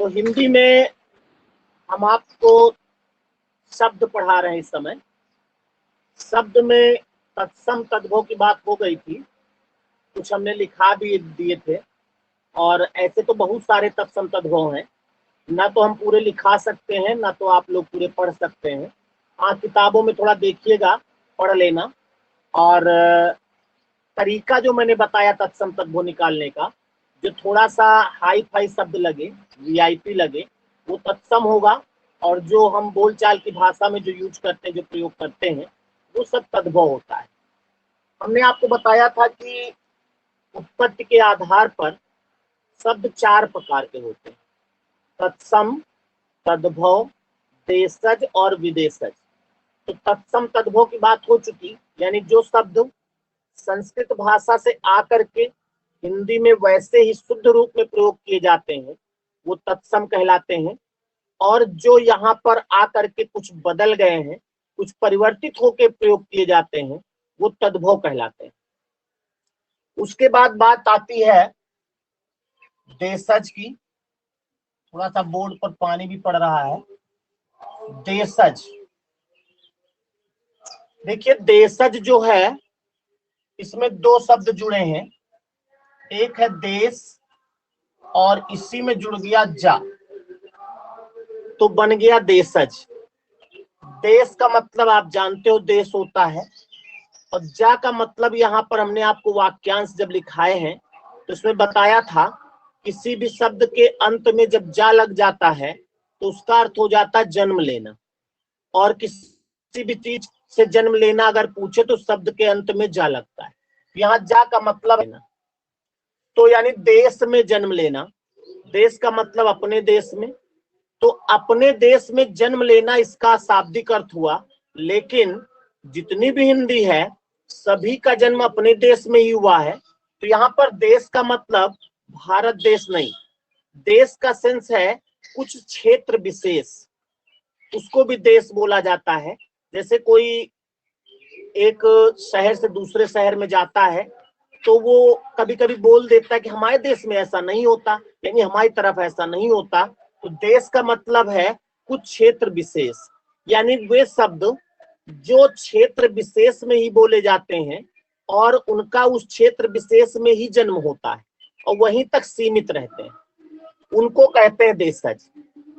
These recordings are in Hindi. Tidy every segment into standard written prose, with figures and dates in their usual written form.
तो हिंदी में हम आपको शब्द पढ़ा रहे हैं इस समय। शब्द में तत्सम तद्भव की बात हो गई थी, कुछ हमने लिखा भी दिए थे, और ऐसे तो बहुत सारे तत्सम तद्भव हैं, ना तो हम पूरे लिखा सकते हैं, ना तो आप लोग पूरे पढ़ सकते हैं। हाँ, किताबों में थोड़ा देखिएगा, पढ़ लेना। और तरीका जो मैंने बताया तत्सम तद्भव निकालने का, जो थोड़ा सा हाई फाई शब्द लगे, वीआईपी लगे, वो तत्सम होगा, और जो हम बोलचाल की भाषा में जो यूज करते हैं, जो प्रयोग करते हैं, वो सब तद्भव होता है। हमने आपको बताया था कि उत्पत्ति के आधार पर शब्द 4 प्रकार के होते हैं: तत्सम, तद्भव, देशज और विदेशज। तो तत्सम तद्भव की बात हो चुकी, यानी जो शब्द संस्कृत भाषा से आकर के हिंदी में वैसे ही शुद्ध रूप में प्रयोग किए जाते हैं, वो तत्सम कहलाते हैं। और जो यहाँ पर आकर के कुछ बदल गए हैं, कुछ परिवर्तित होकर प्रयोग किए जाते हैं, वो तद्भव कहलाते हैं। उसके बाद बात आती है देशज की। थोड़ा सा बोर्ड पर पानी भी पड़ रहा है। देशज, देखिए देशज जो है, इसमें 2 शब्द जुड़े हैं, एक है देश और इसी में जुड़ गया जा, तो बन गया देशज। देश का मतलब आप जानते हो, देश होता है। और जा का मतलब यहाँ पर हमने आपको वाक्यांश जब लिखाए हैं तो इसमें बताया था, किसी भी शब्द के अंत में जब जा लग जाता है तो उसका अर्थ हो जाता है जन्म लेना। और किसी भी चीज से जन्म लेना अगर पूछे तो शब्द के अंत में जा लगता है। यहाँ जा का मतलब है ना, तो यानी देश में जन्म लेना। देश का मतलब अपने देश में, तो अपने देश में जन्म लेना इसका शाब्दिक अर्थ हुआ। लेकिन जितनी भी हिंदी है, सभी का जन्म अपने देश में ही हुआ है। तो यहाँ पर देश का मतलब भारत देश नहीं, देश का सेंस है कुछ क्षेत्र विशेष, उसको भी देश बोला जाता है। जैसे कोई एक शहर से दूसरे शहर में जाता है तो वो कभी कभी बोल देता है कि हमारे देश में ऐसा नहीं होता, यानी हमारी तरफ ऐसा नहीं होता। तो देश का मतलब है कुछ क्षेत्र विशेष, यानी वे शब्द जो क्षेत्र विशेष में ही बोले जाते हैं और उनका उस क्षेत्र विशेष में ही जन्म होता है और वहीं तक सीमित रहते हैं, उनको कहते हैं देशज।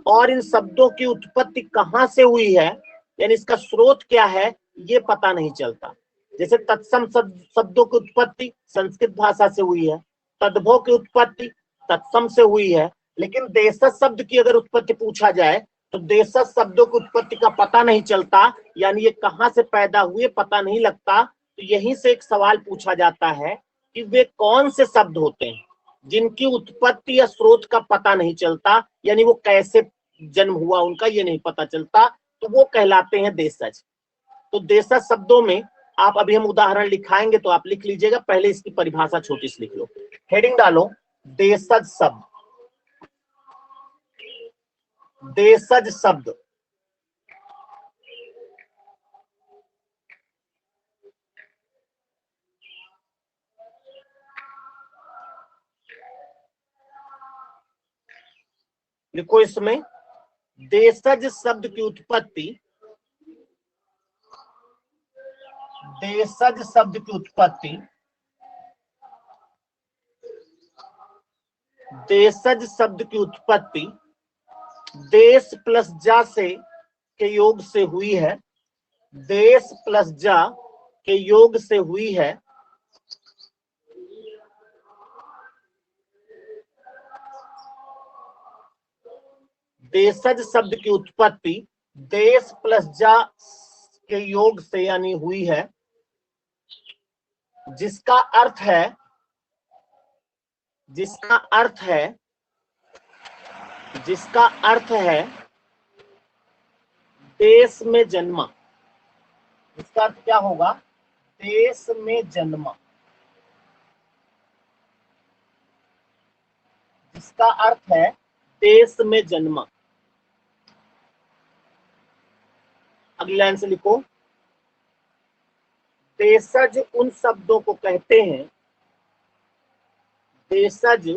और इन शब्दों की उत्पत्ति कहाँ से हुई है, यानी इसका स्रोत क्या है, ये पता नहीं चलता। जैसे तत्सम शब्दों की उत्पत्ति संस्कृत भाषा से हुई है, तद्भव की उत्पत्ति तत्सम से हुई है, लेकिन देशज शब्द की अगर उत्पत्ति पूछा जाए तो देशज शब्दों की उत्पत्ति का पता नहीं चलता, यानी ये कहाँ से पैदा हुए पता नहीं लगता। तो यहीं से एक सवाल पूछा जाता है कि वे कौन से शब्द होते हैं जिनकी उत्पत्ति या स्रोत का पता नहीं चलता, यानी वो कैसे जन्म हुआ उनका ये नहीं पता चलता, तो वो कहलाते हैं देशज। तो देशज शब्दों में आप, अभी हम उदाहरण लिखाएंगे तो आप लिख लीजिएगा, पहले इसकी परिभाषा छोटी सी लिख लो, हेडिंग डालो देशज शब्द। देशज शब्द लिखो। इसमें देशज शब्द की उत्पत्ति, देशज शब्द की उत्पत्ति, देशज शब्द की उत्पत्ति देश प्लस जा से के योग से हुई है। देश प्लस जा के योग से हुई है। देशज शब्द की उत्पत्ति देश प्लस जा के योग से यानी हुई है, जिसका अर्थ है, जिसका अर्थ है, जिसका अर्थ है देश में जन्मा। इसका अर्थ क्या होगा, देश में जन्मा, जिसका अर्थ है देश में जन्मा। अगली लाइन से लिखो, देशज उन शब्दों को कहते हैं, देशज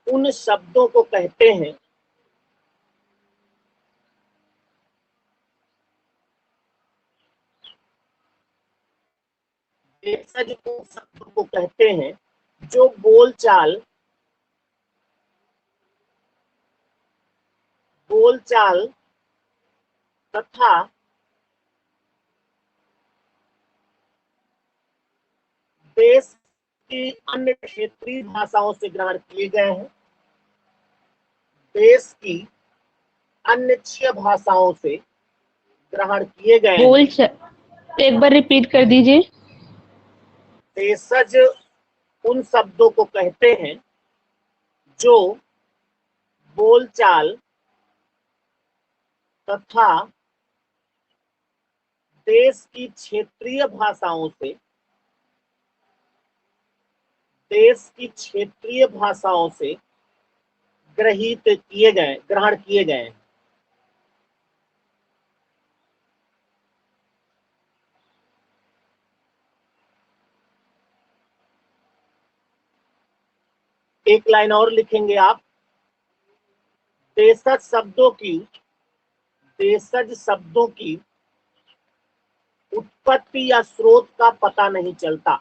उन शब्दों को कहते हैं देशज उन शब्दों को कहते हैं जो बोलचाल तथा देश की अन्य क्षेत्रीय भाषाओं से ग्रहण किए गए हैं। देश की अन्य क्षेत्रीय भाषाओं से ग्रहण किए गए हैं। एक बार रिपीट कर दीजिए। देशज उन शब्दों को कहते हैं जो बोलचाल तथा देश की क्षेत्रीय भाषाओं से ग्रहण किए गए हैं। एक लाइन और लिखेंगे आप। देशज शब्दों की उत्पत्ति या स्रोत का पता नहीं चलता।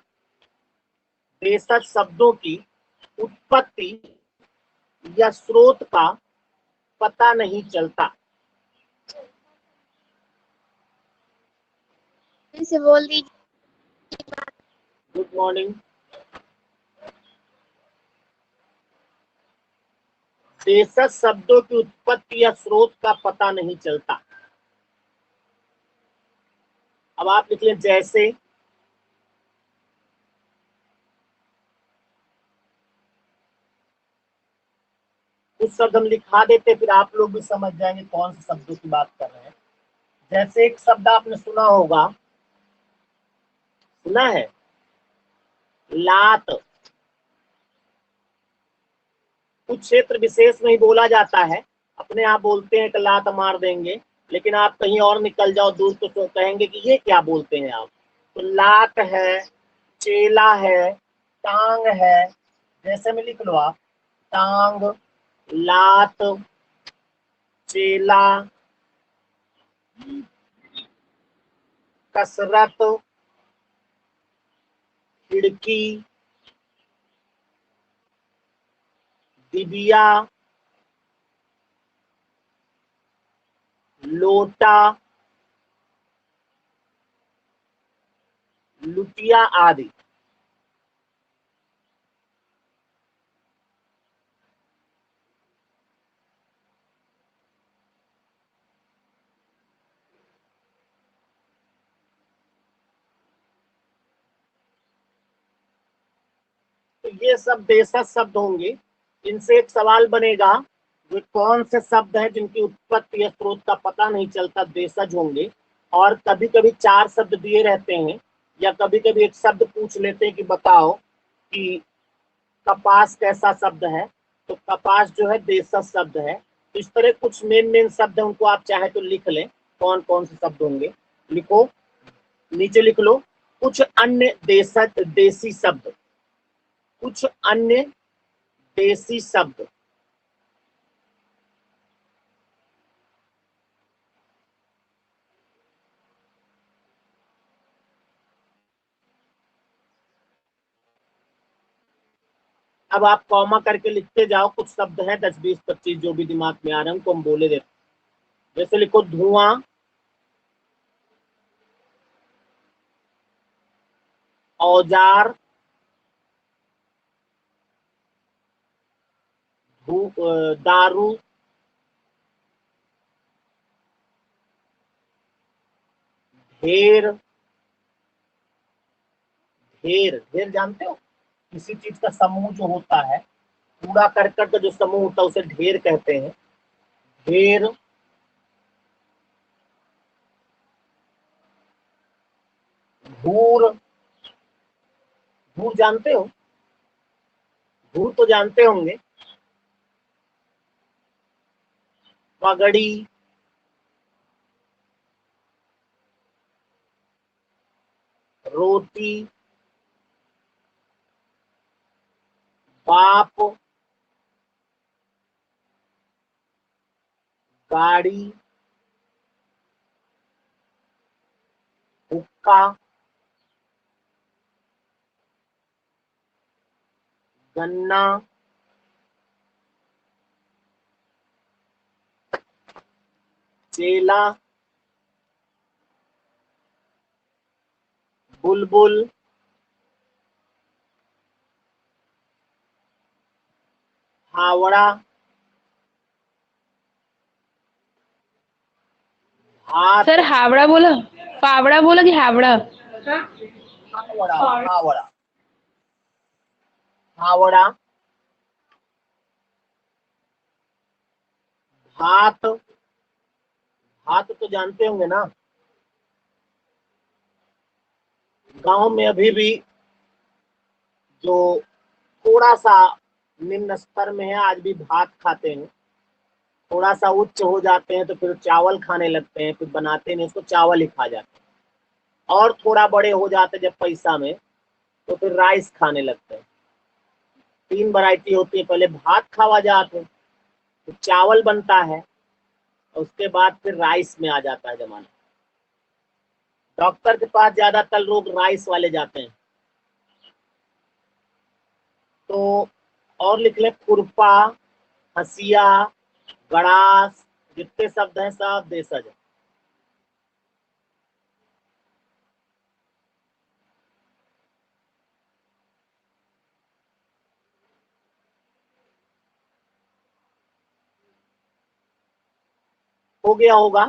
देशज शब्दों की उत्पत्ति या स्रोत का पता नहीं चलता। से बोल दीजिए। Good morning. देशज शब्दों की उत्पत्ति या स्रोत का पता नहीं चलता। अब आप लिख लें जैसे, कुछ शब्द हम लिखा देते फिर आप लोग भी समझ जाएंगे कौन से शब्दों की बात कर रहे हैं। जैसे एक शब्द आपने सुना है लात। कुछ क्षेत्र विशेष में ही बोला जाता है, अपने आप बोलते हैं कि लात मार देंगे, लेकिन आप कहीं और निकल जाओ दूर तो कहेंगे कि ये क्या बोलते हैं आप। तो लात है, चेला है, टांग है, जैसे में लिख लो आप, टांग, लात, चेला, कसरत, खिड़की, डिबिया, लोटा, लुटिया आदि। तो ये सब देशज शब्द होंगे। इनसे एक सवाल बनेगा, वे कौन से शब्द हैं जिनकी उत्पत्ति या स्रोत का पता नहीं चलता, देशज होंगे। और कभी कभी 4 शब्द दिए रहते हैं, या कभी कभी एक शब्द पूछ लेते हैं कि बताओ कि कपास कैसा शब्द है, तो कपास जो है देशज शब्द है। तो इस तरह कुछ मेन शब्द है, उनको आप चाहे तो लिख लें कौन कौन से शब्द होंगे। लिखो, नीचे लिख लो, कुछ अन्य देसी शब्द, कुछ अन्य देसी शब्द। अब आप कॉमा करके लिखते जाओ, कुछ शब्द हैं 10 20 25 जो भी दिमाग में आ रहे हैं उनको हम बोले देते। जैसे लिखो धुआं, औजार, दारू, ढेर। ढेर, ढेर जानते हो, किसी चीज का समूह जो होता है, कूड़ा करकट का जो समूह होता है उसे ढेर कहते हैं। ढेर, धूर। धूर जानते हो, धूर तो जानते होंगे। पगड़ी, रोटी, बाप, गाड़ी, हुक्का, गन्ना, चेला, बुलबुल, हावड़ा, भात, सर हावड़ा बोला, फावड़ा बोला कि हावड़ा? हावड़ा, हावड़ा, हावड़ा, भात, भात तो जानते होंगे ना, गांव में अभी भी जो थोड़ा सा निम्न स्तर में है आज भी भात खाते हैं, थोड़ा सा उच्च हो जाते हैं तो फिर चावल खाने लगते हैं, फिर बनाते नहीं उसको, चावल ही खा जाते हैं, और थोड़ा बड़े हो जाते हैं जब पैसा में तो फिर राइस खाने लगते हैं। 3 वैरायटी होती है, पहले भात खावा जाते हैं, फिर चावल बनता है और उसके बाद फिर राइस में आ जाता है जमाना। डॉक्टर के पास ज्यादातर लोग राइस वाले जाते हैं। तो और लिख ले, खुरपा, हसिया, गड़ास, जितने शब्द हैं सब देशज है। हो गया होगा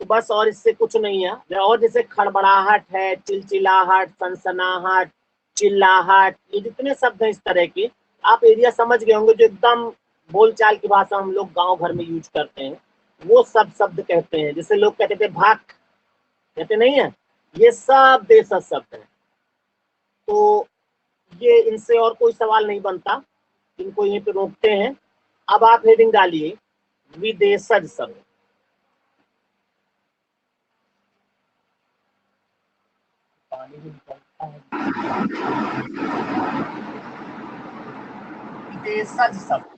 तो बस, और इससे कुछ नहीं है। और जैसे खड़बड़ाहट है, चिलचिलाहट, सनसनाहट, चिल्लाहट, ये जितने शब्द हैं इस तरह के, आप एरिया समझ गए होंगे जो एकदम बोलचाल की भाषा हम लोग गांव घर में यूज करते हैं, वो सब शब्द कहते हैं। जैसे लोग कहते थे भाग, कहते नहीं है, ये सब देशज शब्द है। तो ये इनसे और कोई सवाल नहीं बनता, इनको यहीं पे रोकते हैं। अब आप हेडिंग डालिए विदेशज शब्द। पानी भी निकलता है। विदेशज शब्द।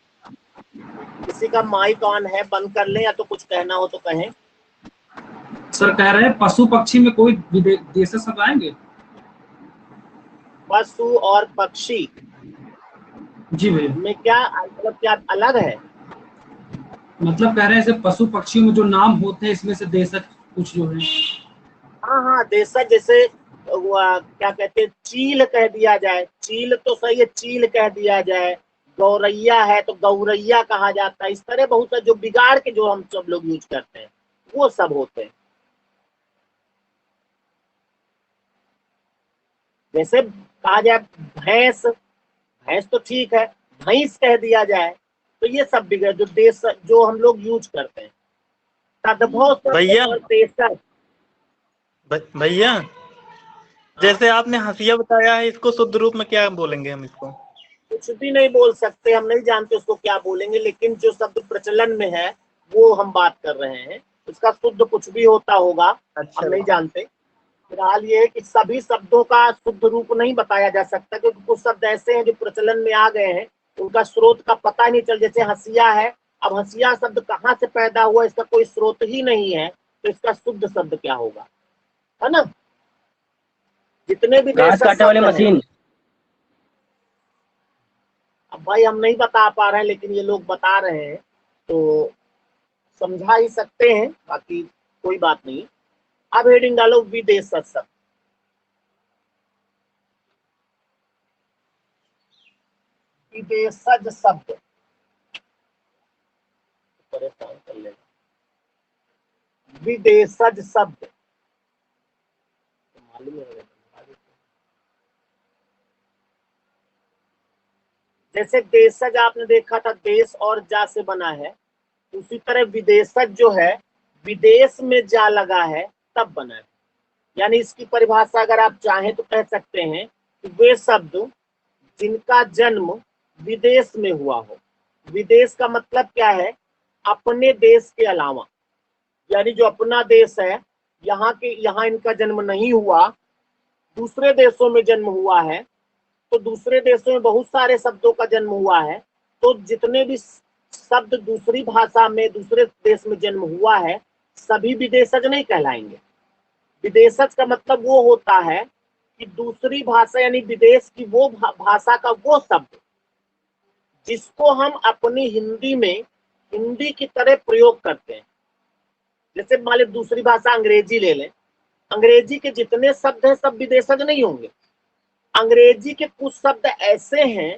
किसी का माइक ऑन है, बंद कर ले, या तो कुछ कहना हो तो कहें। सर कह रहे हैं पशु पक्षी में कोई देशज शब्द आएंगे? पशु और पक्षी जी भैया। में क्या मतलब, क्या अलग है? मतलब कह रहे हैं जैसे पशु पक्षियों में जो नाम होते हैं इसमें से देशज कुछ जो है। हाँ हाँ, देशज जैसे क्या कहते हैं, चील कह दिया जाए, चील तो सही है, चील कह दिया जाए। गौरैया है तो गौरैया कहा जाता है। इस तरह बहुत सारे जो बिगाड़ के जो हम सब लोग यूज करते हैं वो सब होते हैं। जैसे कहा जाए भैंस, भैंस तो ठीक है, भैंस कह दिया जाए, तो ये सब बिगड़ जो देश जो हम लोग यूज करते हैं। तद्भव शब्द भैया और देशज। भैया जैसे आपने हंसिया बताया है, इसको शुद्ध रूप में क्या बोलेंगे हम इसको? कुछ भी नहीं बोल सकते, हम नहीं जानते उसको क्या बोलेंगे, लेकिन जो शब्द प्रचलन में है वो हम बात कर रहे हैं। उसका शुद्ध कुछ भी होता होगा, अच्छा हम नहीं जानते। फिलहाल ये है कि सभी शब्दों का शुद्ध रूप नहीं बताया जा सकता, क्योंकि कुछ शब्द ऐसे हैं जो प्रचलन में आ गए हैं, उनका स्रोत का पता नहीं चल। जैसे हंसिया है, अब हंसिया शब्द कहाँ से पैदा हुआ, इसका कोई स्रोत ही नहीं है, तो इसका शुद्ध शब्द क्या होगा, है ना? जितने भी घास काटने वाली मशीन। अब भाई हम नहीं बता पा रहे हैं, लेकिन ये लोग बता रहे हैं तो समझा ही सकते हैं, बाकी कोई बात नहीं। अब हेडिंग डालो विदेशज शब्द। विदेशज शब्द परेशान कर लेगा। विदेशज शब्द मालूम है। जैसे देशज आपने देखा था, देश और जा से बना है, उसी तरह विदेशज जो है, विदेश में जा लगा है तब बना है। यानी इसकी परिभाषा अगर आप चाहें तो कह सकते हैं कि वे शब्द जिनका जन्म विदेश में हुआ हो। विदेश का मतलब क्या है? अपने देश के अलावा, यानी जो अपना देश है, यहाँ इनका जन्म नहीं हुआ, दूसरे देशों में जन्म हुआ है, तो दूसरे देशों में बहुत सारे शब्दों का जन्म हुआ है। तो जितने भी शब्द दूसरी भाषा में दूसरे देश में जन्म हुआ है सभी विदेशज नहीं कहलाएंगे। विदेशज का मतलब वो होता है कि दूसरी भाषा यानी विदेश की वो भाषा का वो शब्द जिसको हम अपनी हिंदी में हिंदी की तरह प्रयोग करते हैं। जैसे मान लीजिए दूसरी भाषा अंग्रेजी ले लें, अंग्रेजी के जितने शब्द हैं सब विदेशज नहीं होंगे। अंग्रेजी के कुछ शब्द ऐसे हैं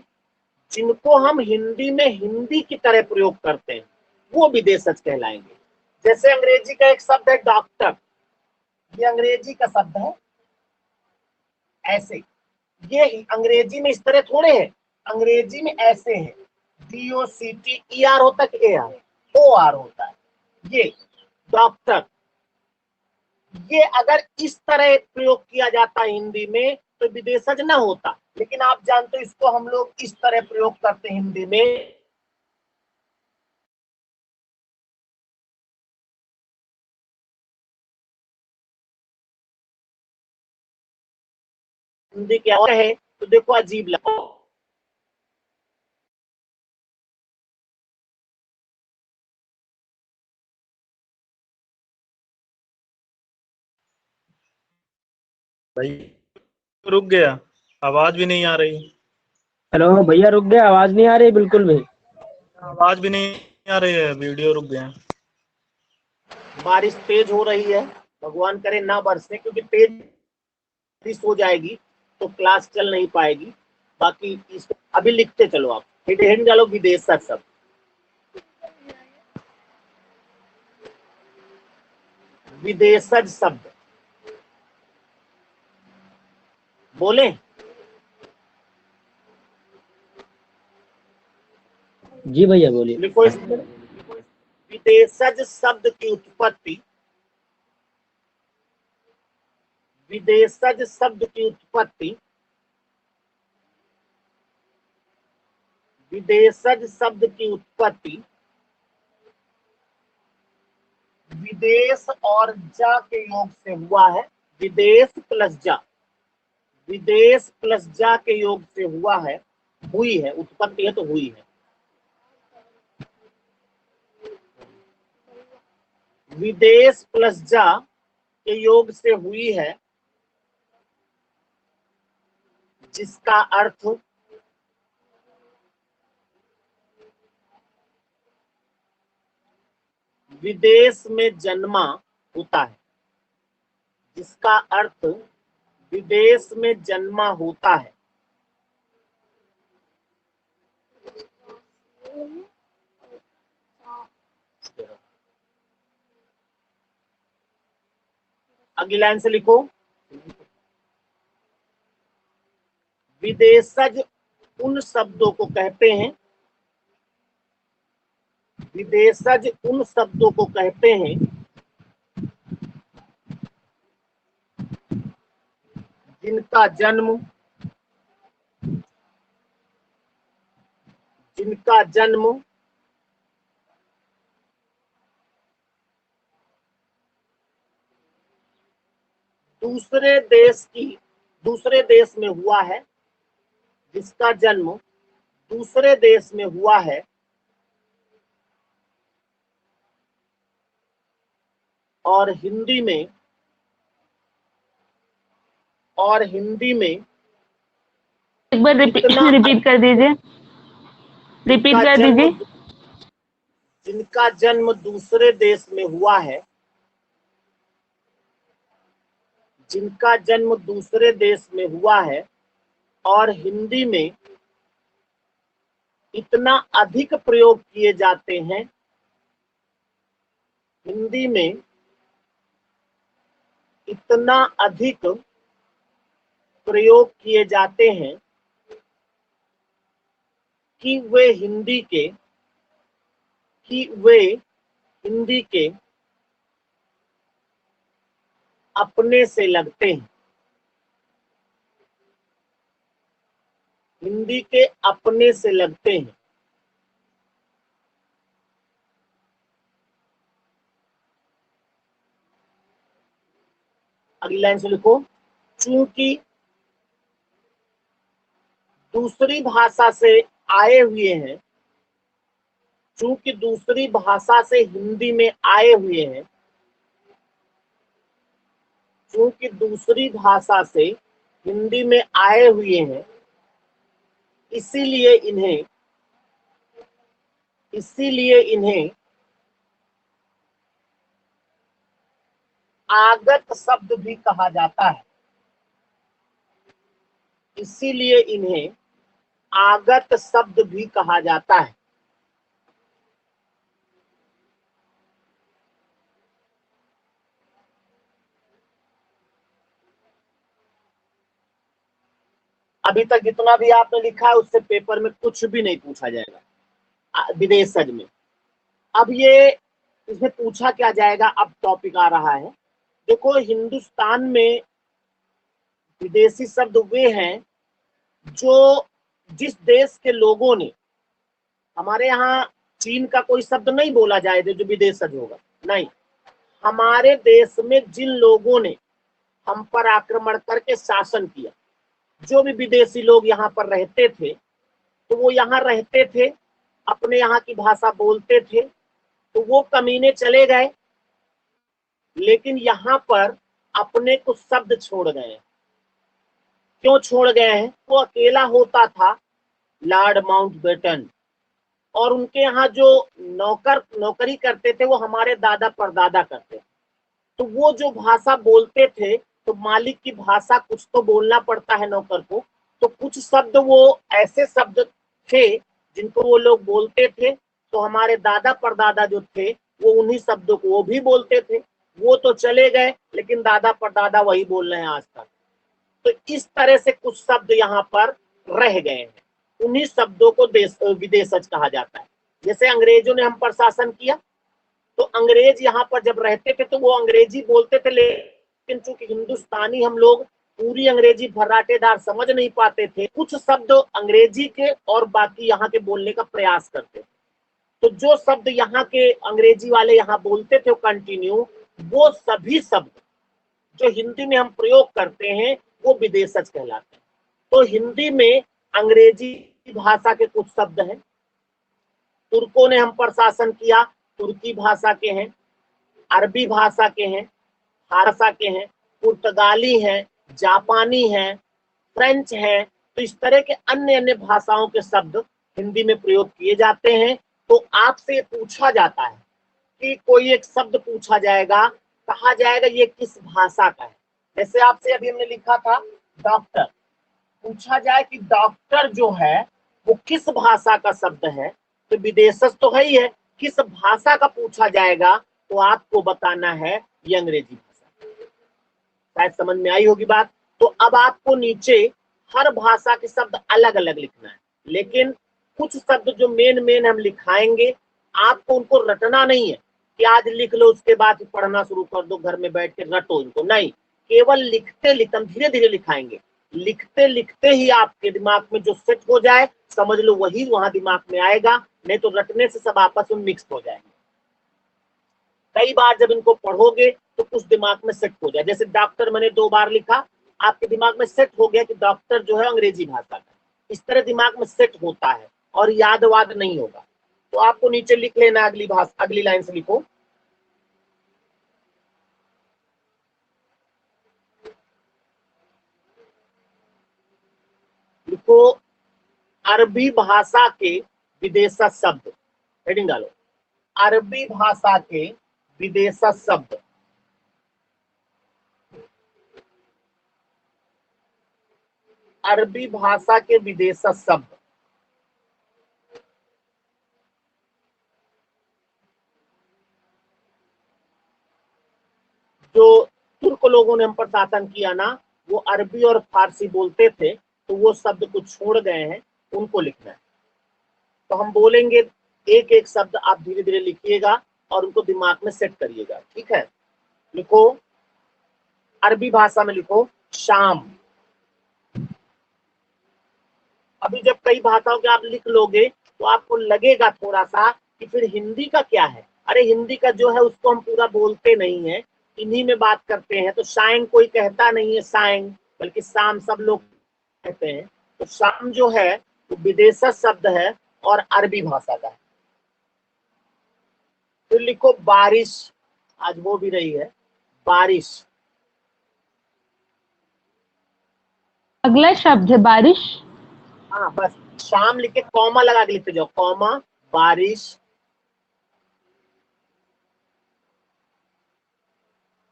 जिनको हम हिंदी में हिंदी की तरह प्रयोग करते हैं, वो विदेशज कहलाएंगे। जैसे अंग्रेजी का एक शब्द है डॉक्टर, ये अंग्रेजी का शब्द है, ऐसे ये अंग्रेजी में इस तरह थोड़े है, अंग्रेजी में ऐसे है, DOCTER होता है कि AR OR होता है, ये डॉक्टर। ये अगर इस तरह प्रयोग किया जाता है हिंदी में तो विदेशज ना होता, लेकिन आप जानते हो इसको हम लोग इस तरह प्रयोग करते हैं हिंदी में। हिंदी क्या है तो देखो अजीब लगता है। भाई रुक गया, आवाज भी नहीं आ रही। हेलो भैया, रुक गया, आवाज नहीं आ रही बिल्कुल भी। आवाज भी नहीं आ रही है, वीडियो रुक गया। बारिश तेज हो रही है, भगवान करे ना बरसे, क्योंकि तेज बारिश हो जाएगी तो क्लास चल नहीं पाएगी। बाकी इसको अभी लिखते चलो, आप हेड डालो विदेशज सब। विदेशज शब्द बोले, जी भैया बोलिए। लिखो इसमें विदेशज शब्द की उत्पत्ति, विदेशज शब्द की उत्पत्ति, विदेशज शब्द की उत्पत्ति विदेश और जा के योग से हुआ है। विदेश प्लस जा, विदेश प्लस जा के योग से हुआ है, हुई है, उत्पत्ति है तो हुई है। विदेश प्लस जा के योग से हुई है, जिसका अर्थ विदेश में जन्मा होता है, जिसका अर्थ विदेश में जन्मा होता है। अगली लाइन से लिखो, विदेशज उन शब्दों को कहते हैं, विदेशज उन शब्दों को कहते हैं जिनका जन्म दूसरे देश में हुआ है, जिसका जन्म दूसरे देश में हुआ है और हिंदी में एक बार रिपीट कर दीजिए, रिपीट कर दीजिए। जिनका जन्म दूसरे देश में हुआ है, जिनका जन्म दूसरे देश में हुआ है और हिंदी में इतना अधिक प्रयोग किए जाते हैं, हिंदी में इतना अधिक प्रयोग किए जाते हैं कि वे हिंदी के अपने से लगते हैं, हिंदी के अपने से लगते हैं। अगली लाइन से लिखो, चूंकि दूसरी भाषा से आए हुए हैं, चूंकि दूसरी भाषा से हिंदी में आए हुए हैं, चूंकि दूसरी भाषा से हिंदी में आए हुए हैं, इसीलिए इन्हें आगत शब्द भी कहा जाता है। इसीलिए इन्हें आगत शब्द भी कहा जाता है। अभी तक जितना भी आपने लिखा है उससे पेपर में कुछ भी नहीं पूछा जाएगा विदेशज में। अब ये इसमें पूछा क्या जाएगा, अब टॉपिक आ रहा है। देखो, हिंदुस्तान में विदेशी शब्द वे हैं जो जिस देश के लोगों ने, हमारे यहाँ चीन का कोई शब्द नहीं बोला जाए जो विदेशज होगा, नहीं, हमारे देश में जिन लोगों ने हम पर आक्रमण करके शासन किया, जो भी विदेशी लोग यहाँ पर रहते थे, तो वो यहाँ रहते थे, अपने यहाँ की भाषा बोलते थे, तो वो कमीने चले गए, लेकिन यहाँ पर अपने कुछ शब्द छोड़ गए हैं। क्यों छोड़ गए हैं? वो अकेला होता था लॉर्ड माउंटबेटन, और उनके यहाँ जो नौकरी करते थे वो हमारे दादा परदादा करते थे। तो वो जो भाषा बोलते थे, तो मालिक की भाषा कुछ तो बोलना पड़ता है नौकर को, तो कुछ शब्द वो ऐसे शब्द थे जिनको वो लोग बोलते थे, तो हमारे दादा परदादा जो थे वो उन्हीं शब्दों को वो भी बोलते थे। वो तो चले गए, लेकिन दादा परदादा वही बोल रहे हैं आज तक। तो इस तरह से कुछ शब्द यहाँ पर रह गए हैं, उन्हीं शब्दों को विदेशज कहा जाता है। जैसे अंग्रेजों ने हम पर शासन किया, तो अंग्रेज यहाँ पर जब रहते थे तो वो अंग्रेजी बोलते थे, लेकिन चूंकि हिंदुस्तानी हम लोग पूरी अंग्रेजी भर्राटेदार समझ नहीं पाते थे, कुछ शब्द अंग्रेजी के और बाकी यहाँ के बोलने का प्रयास करते थे। तो जो शब्द यहाँ के अंग्रेजी वाले यहाँ बोलते थे कंटिन्यू, वो सभी शब्द जो हिंदी में हम प्रयोग करते हैं वो विदेशज कहलाते हैं। तो हिंदी में अंग्रेजी भाषा के कुछ शब्द हैं, तुर्कों ने हम पर शासन किया, तुर्की भाषा के हैं, अरबी भाषा के हैं, फारसा के हैं, पुर्तगाली हैं, जापानी हैं, फ्रेंच हैं। तो इस तरह के अन्य अन्य भाषाओं के शब्द हिंदी में प्रयोग किए जाते हैं। तो आपसे पूछा जाता है कि कोई एक शब्द पूछा जाएगा, कहा जाएगा ये किस भाषा का है। जैसे आपसे अभी हमने लिखा था डॉक्टर, पूछा जाए कि डॉक्टर जो है वो किस भाषा का शब्द है, तो विदेशज तो है ही है, किस भाषा का पूछा जाएगा तो आपको बताना है ये अंग्रेजी भाषा। शायद समझ में आई होगी बात। तो अब आपको नीचे हर भाषा के शब्द अलग अलग लिखना है, लेकिन कुछ शब्द जो मेन हम लिखाएंगे, आपको उनको रटना नहीं है कि आज लिख लो उसके बाद पढ़ना शुरू कर दो, घर में बैठ के रटो इनको, नहीं, केवल लिखते लिखते, धीरे धीरे लिखाएंगे, लिखते लिखते ही आपके दिमाग में जो सेट हो जाए समझ लो वही वहां दिमाग में आएगा, नहीं तो रटने से सब आपस में मिक्स हो जाएंगे। कई बार जब इनको पढ़ोगे तो कुछ दिमाग में सेट हो जाए। जैसे डॉक्टर मैंने 2 बार लिखा, आपके दिमाग में सेट हो गया कि डॉक्टर जो है अंग्रेजी भाषा का, इस तरह दिमाग में सेट होता है और याद वाद नहीं होगा। तो आपको नीचे लिख लेना, अगली लाइन से लिखो, अरबी भाषा के विदेशज शब्द, हेडिंग डालो, अरबी भाषा के विदेशज शब्द। अरबी भाषा के विदेशज शब्द जो तुर्क लोगों ने हम पर शासन किया ना, वो अरबी और फारसी बोलते थे, तो वो शब्द कुछ छोड़ गए हैं, उनको लिखना है। तो हम बोलेंगे एक एक शब्द, आप धीरे धीरे लिखिएगा और उनको दिमाग में सेट करिएगा, ठीक है। लिखो, अरबी भाषा में लिखो शाम। अभी जब कई भाषाओं के आप लिख लोगे तो आपको लगेगा थोड़ा सा कि फिर हिंदी का क्या है। अरे हिंदी का जो है उसको हम पूरा बोलते नहीं है, इन्हीं में बात करते हैं। तो शाम कोई कहता नहीं है शाम, बल्कि शाम सब लोग कहते हैं। तो शाम जो है वो विदेशज शब्द है और अरबी भाषा का है। फिर लिखो बारिश, आज वो भी रही है बारिश। अगला शब्द है बारिश। हाँ बस शाम लिख के कॉमा लगा के लिखते जाओ, कॉमा बारिश,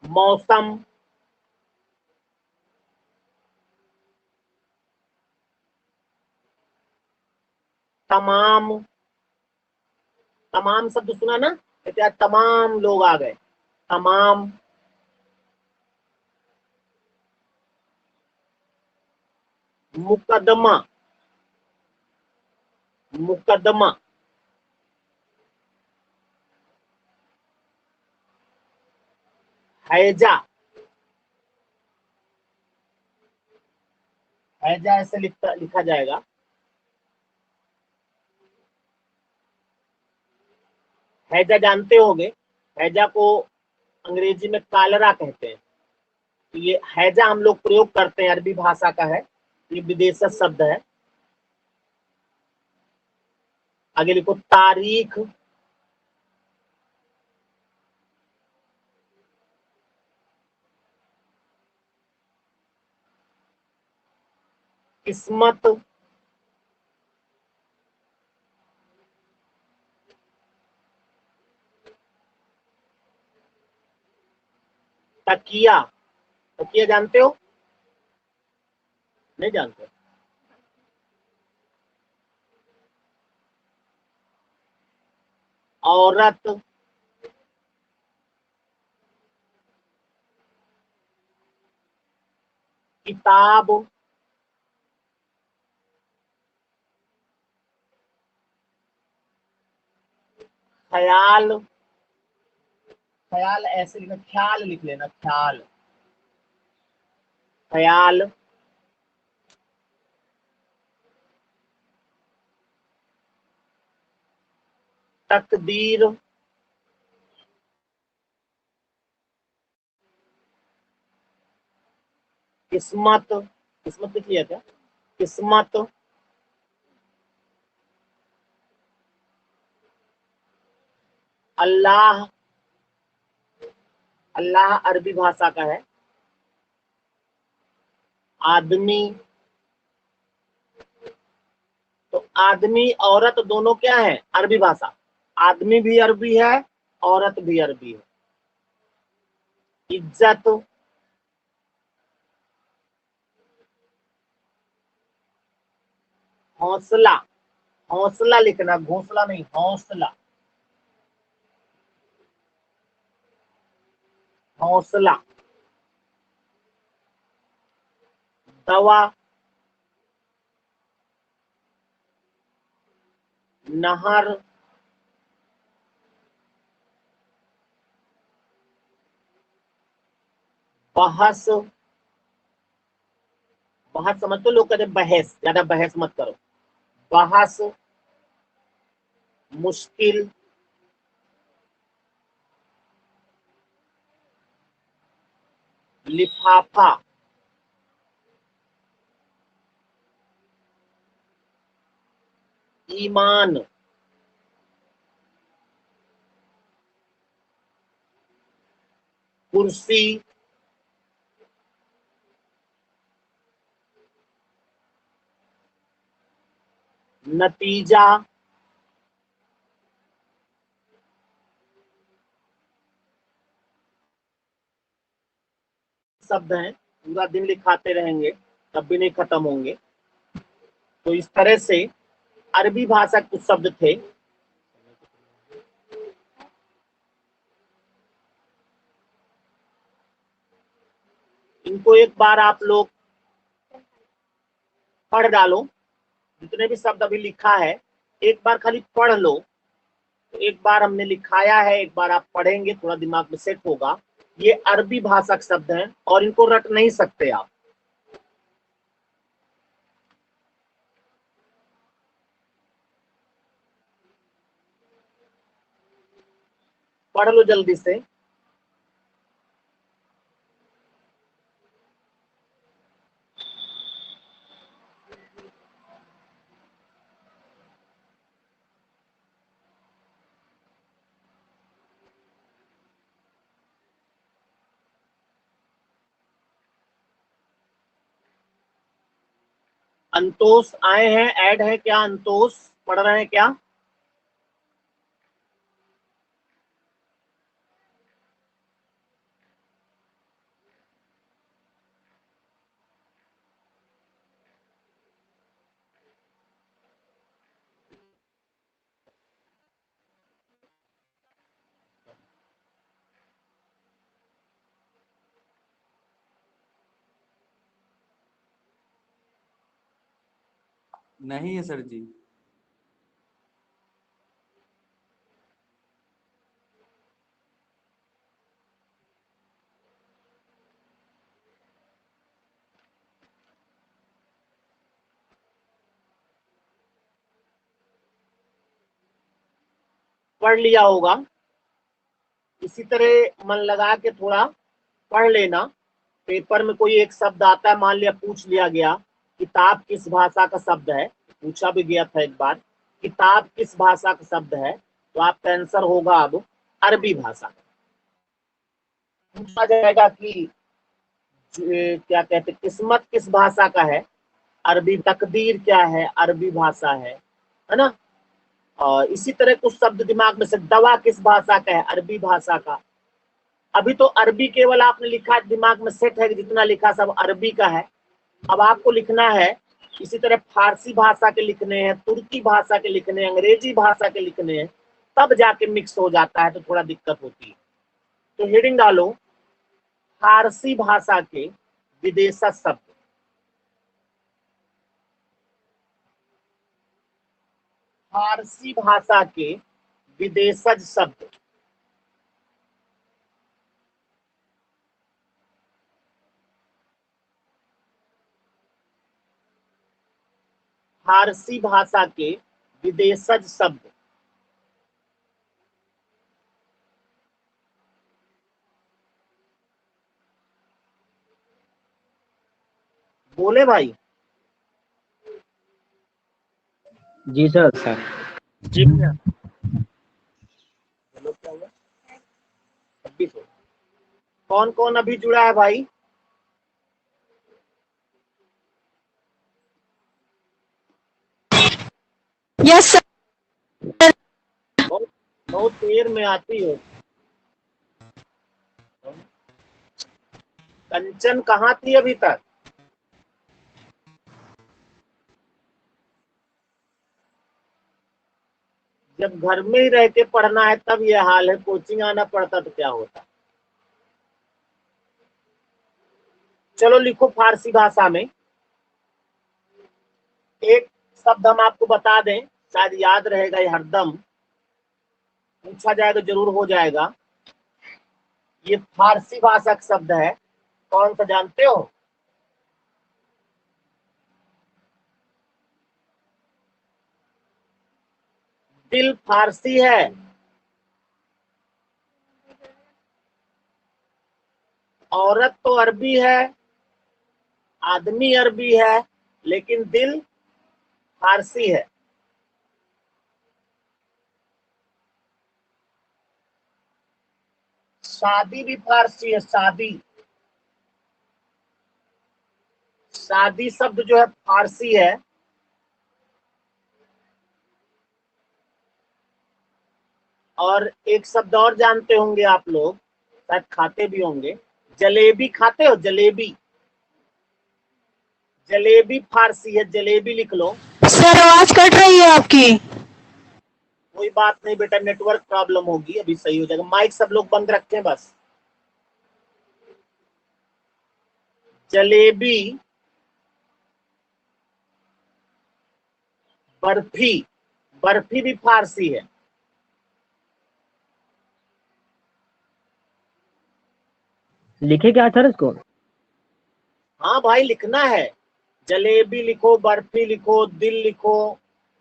मौसम, तमाम, तमाम शब्द सुना ना, कहते यार तमाम लोग आ गए, तमाम, मुकदमा, मुकदमा, हैजा, हैजा ऐसे लिखा जाएगा, हैजा जानते होगे, हैजा को अंग्रेजी में कालरा कहते हैं। तो ये हैजा हम लोग प्रयोग करते हैं, अरबी भाषा का है, ये विदेशज शब्द है। आगे लिखो तारीख, किस्मत, तकिया, तकिया जानते हो? नहीं जानते? औरत, किताब, ख्याल, ख्याल ऐसे लिखना, ख्याल लिख लेना, ख्याल, ख्याल, तकदीर, किस्मत, किस्मत लिख लिया क्या? किस्मत, अल्लाह, अल्लाह अरबी भाषा का है। आदमी, तो आदमी औरत दोनों क्या है? अरबी भाषा। आदमी भी अरबी है, औरत भी अरबी है। इज्जत, हौसला, हौसला लिखना, घोंसला नहीं, हौसला, हौसला, दवा, नहर, बहस, बहस समझ तो लोग कहते हैं बहस, ज्यादा बहस मत करो, बहस, मुश्किल, लिफाफा, ईमान, कुर्सी, नतीजा, शब्द हैं, पूरा दिन लिखाते रहेंगे तब भी नहीं खत्म होंगे। तो इस तरह से अरबी भाषा के कुछ शब्द थे। इनको एक बार आप लोग पढ़ डालो, जितने भी शब्द अभी लिखा है एक बार खाली पढ़ लो। तो एक बार हमने लिखाया है, एक बार आप पढ़ेंगे, थोड़ा दिमाग में सेट होगा। ये अरबी भाषा के शब्द हैं और इनको रट नहीं सकते आप। पढ़ लो जल्दी से। अंतोष आए हैं, ऐड है क्या? अंतोष पढ़ रहे हैं क्या? नहीं है सर जी। पढ़ लिया होगा। इसी तरह मन लगा के थोड़ा पढ़ लेना। पेपर में कोई एक शब्द आता है, मान लिया पूछ लिया गया किताब किस भाषा का शब्द है, पूछा भी गया था एक बार, किताब किस भाषा का शब्द है, तो आपका आंसर होगा अब अरबी भाषा। पूछा जाएगा कि क्या कहते हैं किस्मत किस भाषा का है, अरबी। तकदीर क्या है, अरबी भाषा है ना। और इसी तरह कुछ शब्द दिमाग में से, दवा किस भाषा का है, अरबी भाषा का। अभी तो अरबी केवल आपने लिखा, दिमाग में सेट है कि जितना लिखा सब अरबी का है। अब आपको लिखना है इसी तरह फारसी भाषा के लिखने हैं, तुर्की भाषा के लिखने हैं, अंग्रेजी भाषा के लिखने हैं, तब जाके मिक्स हो जाता है तो थोड़ा दिक्कत होती है। तो हेडिंग डालो फारसी भाषा के विदेशज शब्द। फारसी भाषा के विदेशज शब्द। फारसी भाषा के विदेशज शब्द। बोले भाई? जी सर। जी भैया। चलो क्या हुआ? 26 हो। कौन कौन अभी जुड़ा है भाई? Yes sir. बहुत बहुत देर में आती हो। कंचन कहाँ थी अभी तक? जब घर में ही रह के पढ़ना है तब ये हाल है, कोचिंग आना पड़ता तो क्या होता। चलो लिखो फारसी भाषा में। एक शब्द हम आपको बता दें, शायद याद रहेगा, ये हरदम पूछा जाएगा, जरूर हो जाएगा। ये फारसी भाषा का शब्द है, कौन सा जानते हो? दिल फारसी है। औरत तो अरबी है, आदमी अरबी है, लेकिन दिल फारसी है। शादी भी फारसी है, शादी। शादी शब्द जो है फारसी है। और एक शब्द और जानते होंगे आप लोग, शायद खाते भी होंगे, जलेबी खाते हो? जलेबी, जलेबी फारसी है, जलेबी लिख लो। सर आवाज कट रही है आपकी। कोई बात नहीं बेटा, नेटवर्क प्रॉब्लम होगी, अभी सही हो जाएगा। माइक सब लोग बंद रखें बस। जलेबी, बर्फी, बर्फी भी फारसी है। लिखे क्या सर इसको? हाँ भाई लिखना है, जलेबी लिखो, बर्फी लिखो, दिल लिखो,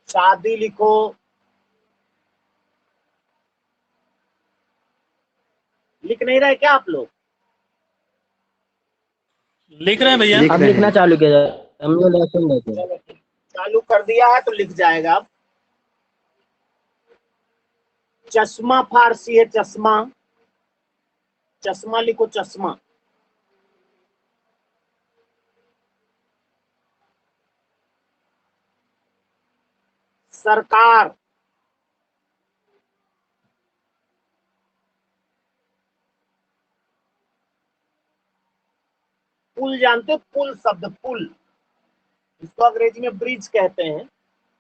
शादी लिखो। लिख नहीं रहे क्या आप लोग? लिख रहे हैं भैया। लिख अब रहे लिखना हैं। चालू किया जाए, हम लोग लेसन लेते हैं। चलो चालू कर दिया है तो लिख जाएगा अब। चश्मा फारसी है, चश्मा, चश्मा लिखो, चश्मा। सरकार, पुल जानते हो, पुल शब्द, पुल, इसको अंग्रेजी में ब्रिज कहते हैं,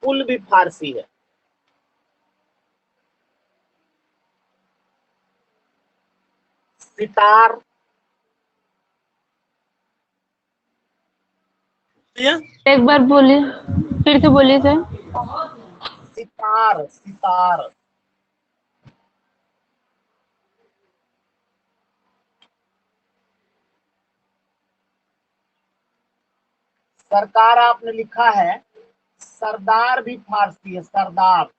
पुल भी फारसी है। सितार, भैया एक बार बोलिए, फिर से बोलिए सर। सितार, सितार, सरकार आपने लिखा है, सरदार भी फारसी है, सरदार।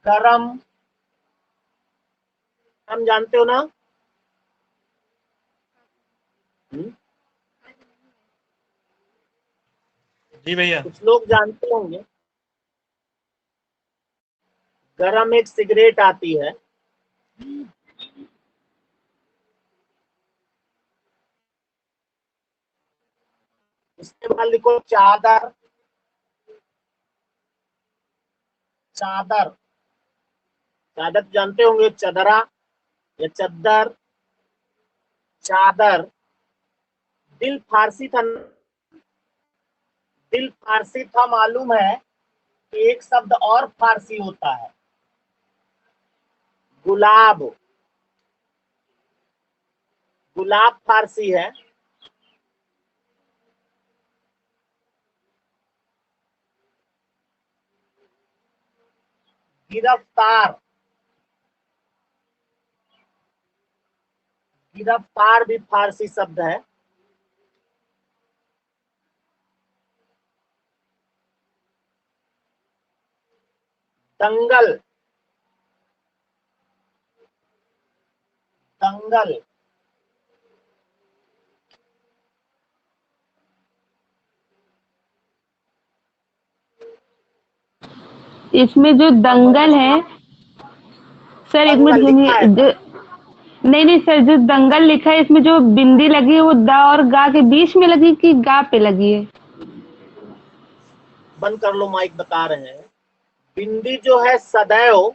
गरम, हम जानते हो ना? जी भैया। कुछ लोग जानते होंगे। गरम एक सिगरेट आती है। इसके बाद लिखो चादर, चादर, चादर जानते होंगे, चदरा या चद्दर, चादर। दिल फारसी था, दिल फारसी था, मालूम है कि एक शब्द और फारसी होता है, गुलाब, गुलाब फारसी है। गिरफ्तार, गिरफ्तार भी फारसी शब्द है। दंगल, दंगल, इसमें जो दंगल है सर, एक मिनट दंगल लिखा है। सुनिए, नहीं नहीं सर, जो दंगल लिखा है इसमें जो बिंदी लगी है वो दा और गा के बीच में लगी कि गा पे लगी है? बंद कर लो माइक, बता रहे हैं। बिंदी जो है सदैव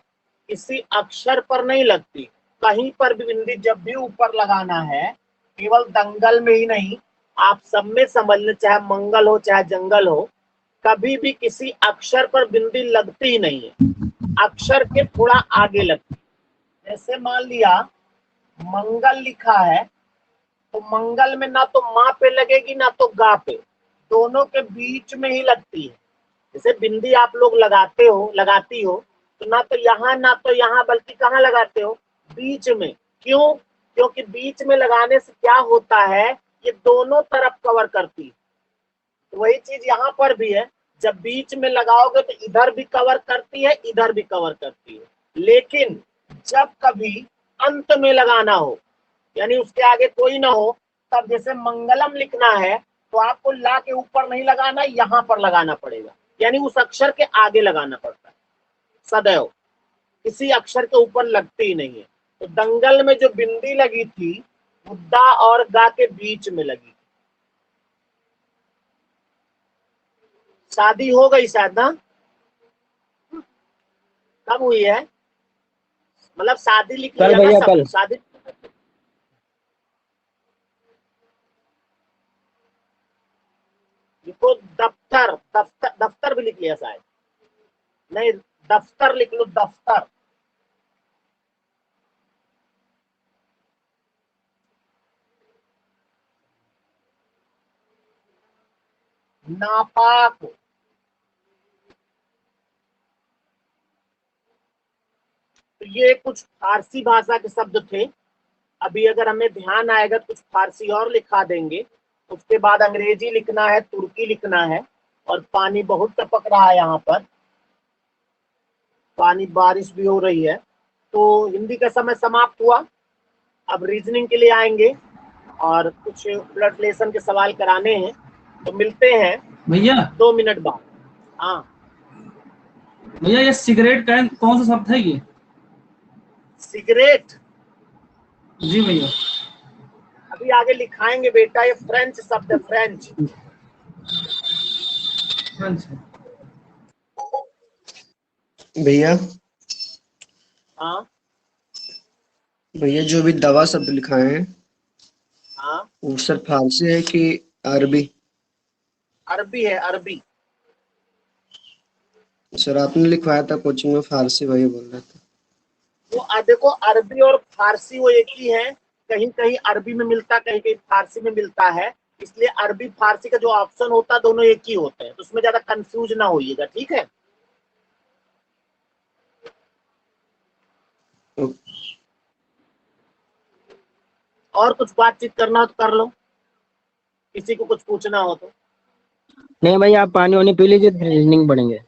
किसी अक्षर पर नहीं लगती, कहीं पर भी बिंदी जब भी ऊपर लगाना है, केवल दंगल में ही नहीं, आप सब में समझ लें, चाहे मंगल हो चाहे जंगल हो, कभी भी किसी अक्षर पर बिंदी लगती ही नहीं है, अक्षर के थोड़ा आगे लगती। जैसे मान लिया मंगल लिखा है, तो मंगल में ना तो माँ पे लगेगी ना तो गा पे, दोनों के बीच में ही लगती है। जैसे बिंदी आप लोग लगाते हो, लगाती हो, तो ना तो यहाँ ना तो यहाँ, बल्कि कहाँ लगाते हो, बीच में। क्यों? क्योंकि बीच में लगाने से क्या होता है, ये दोनों तरफ कवर करती है। तो वही चीज यहाँ पर भी है, जब बीच में लगाओगे तो इधर भी कवर करती है, इधर भी कवर करती है। लेकिन जब कभी अंत में लगाना हो, यानी उसके आगे कोई ना हो, तब जैसे मंगलम लिखना है, तो आपको ला के ऊपर नहीं लगाना, यहाँ पर लगाना पड़ेगा, यानी उस अक्षर के आगे लगाना पड़ता है। सदैव किसी अक्षर के ऊपर लगती ही नहीं है। तो दंगल में जो बिंदी लगी थी, वो दा और गा के बीच में लगी। शादी हो गई शायद ना? कब हुई है? मतलब शादी लिख कल लिया भैया, ना, कल। सब शादी। लिखो दफ्तर, दफ्तर, दफ्तर भी लिख लिया शायद, नहीं दफ्तर लिख लो, दफ्तर। नापाक, तो ये कुछ फारसी भाषा के शब्द थे। अभी अगर हमें ध्यान आएगा कुछ फारसी और लिखा देंगे, उसके बाद अंग्रेजी लिखना है, तुर्की लिखना है। और पानी बहुत टपक रहा है यहाँ पर, पानी, बारिश भी हो रही है। तो हिंदी का समय समाप्त हुआ। अब रीजनिंग के लिए आएंगे और कुछ ब्लड रिलेशन के सवाल कराने हैं, तो मिलते हैं भैया 2 मिनट बाद। हाँ भैया, ये सिगरेट का कौन सा शब्द है ये? सिगरेट, जी भैया। अभी आगे लिखाएंगे बेटा, ये फ्रेंच शब्द है, फ्रेंच। फ्रेंच। भैया हाँ भैया जो भी दवा शब्द लिखाए हैं हाँ, वो सर फारसी है कि अरबी? अरबी है, अरबी। सर आपने लिखवाया था कोचिंग में फारसी, वही बोल रहे थे। वो देखो, अरबी और फारसी वो एक ही है, कहीं कहीं अरबी में मिलता, कहीं कहीं फारसी में मिलता है, इसलिए अरबी फारसी का जो ऑप्शन होता है दोनों एक ही होते हैं, तो उसमें ज्यादा कंफ्यूज ना होइएगा, ठीक है। तो और कुछ बातचीत करना हो तो कर लो, किसी को कुछ पूछना हो तो। नहीं भैया, आप पानी वानी पी लीजिए, फिर रीजनिंग पढ़ेंगे।